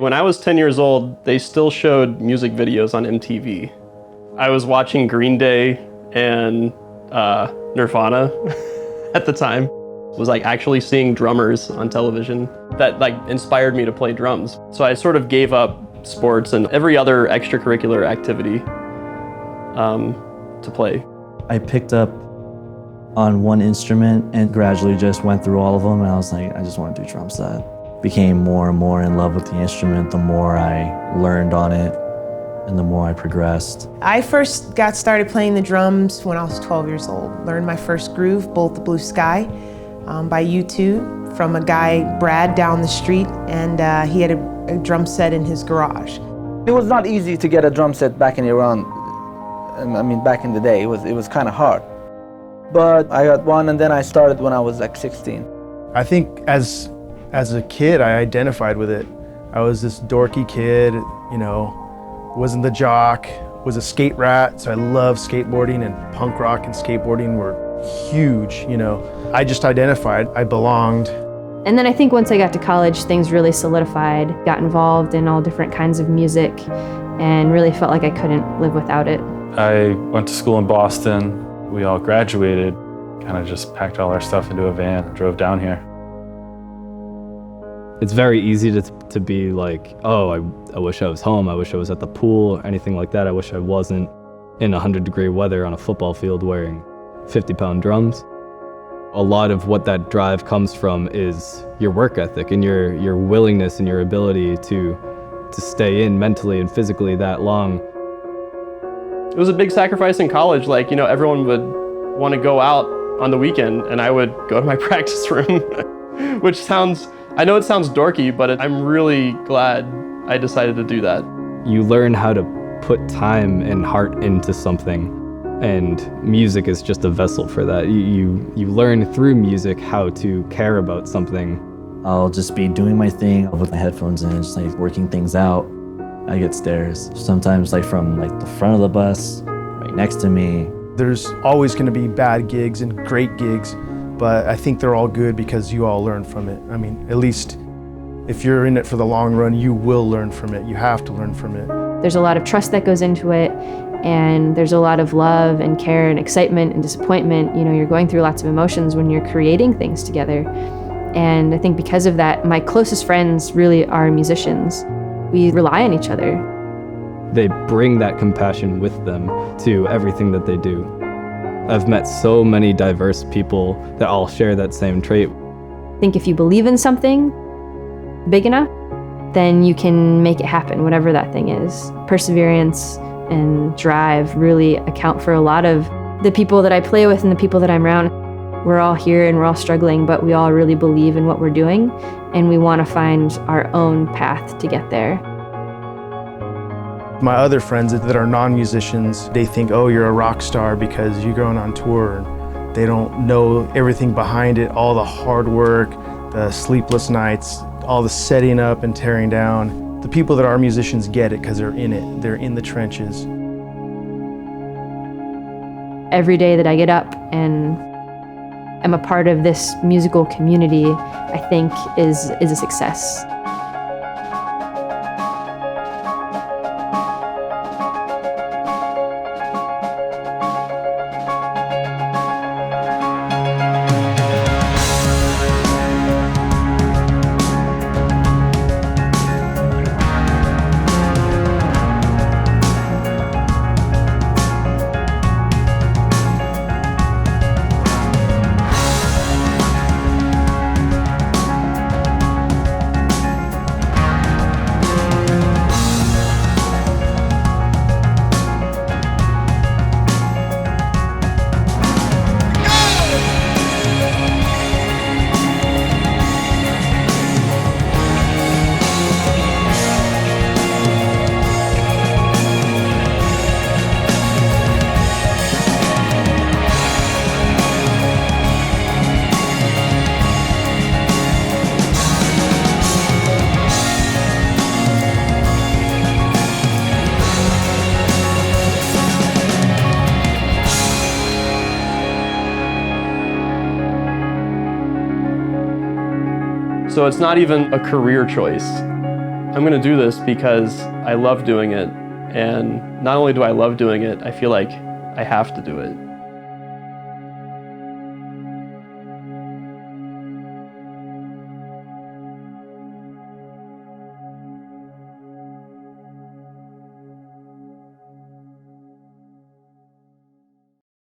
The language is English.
When I was 10 years old, they still showed music videos on MTV. I was watching Green Day and Nirvana at the time. It was like actually seeing drummers on television that like inspired me to play drums. So I sort of gave up sports and every other extracurricular activity to play. I picked up on one instrument and gradually just went through all of them, and I was like, I just want to do drum set. Became more and more in love with the instrument the more I learned on it and the more I progressed. I first got started playing the drums when I was 12 years old. Learned my first groove, Bolt the Blue Sky, by U2 from a guy, Brad, down the street, and he had a drum set in his garage. It was not easy to get a drum set back in Iran. I mean, back in the day, it was kind of hard. But I got one, and then I started when I was like 16. I think as a kid, I identified with it. I was this dorky kid, you know, wasn't the jock, was a skate rat, so I loved skateboarding, and punk rock and skateboarding were huge, you know. I just identified, I belonged. And then I think once I got to college, things really solidified, got involved in all different kinds of music, and really felt like I couldn't live without it. I went to school in Boston. We all graduated, kind of just packed all our stuff into a van and drove down here. It's very easy to be like, oh, I wish I was home, I wish I was at the pool, or anything like that. I wish I wasn't in 100-degree weather on a football field wearing 50-pound drums. A lot of what that drive comes from is your work ethic and your willingness and your ability to stay in mentally and physically that long. It was a big sacrifice in college. Like, you know, everyone would want to go out on the weekend and I would go to my practice room, which I know it sounds dorky, but I'm really glad I decided to do that. You learn how to put time and heart into something, and music is just a vessel for that. You learn through music how to care about something. I'll just be doing my thing with my headphones in, just like working things out. I get stares, sometimes like from like the front of the bus, right next to me. There's always going to be bad gigs and great gigs, but I think they're all good because you all learn from it. I mean, at least if you're in it for the long run, you will learn from it. You have to learn from it. There's a lot of trust that goes into it, and there's a lot of love and care and excitement and disappointment. You know, you're going through lots of emotions when you're creating things together. And I think because of that, my closest friends really are musicians. We rely on each other. They bring that compassion with them to everything that they do. I've met so many diverse people that all share that same trait. I think if you believe in something big enough, then you can make it happen, whatever that thing is. Perseverance and drive really account for a lot of the people that I play with and the people that I'm around. We're all here and we're all struggling, but we all really believe in what we're doing, and we want to find our own path to get there. My other friends that are non-musicians, they think, oh, you're a rock star because you're going on tour. And they don't know everything behind it, all the hard work, the sleepless nights, all the setting up and tearing down. The people that are musicians get it because they're in it. They're in the trenches. Every day that I get up and am a part of this musical community, I think is a success. So it's not even a career choice. I'm gonna do this because I love doing it. And not only do I love doing it, I feel like I have to do it.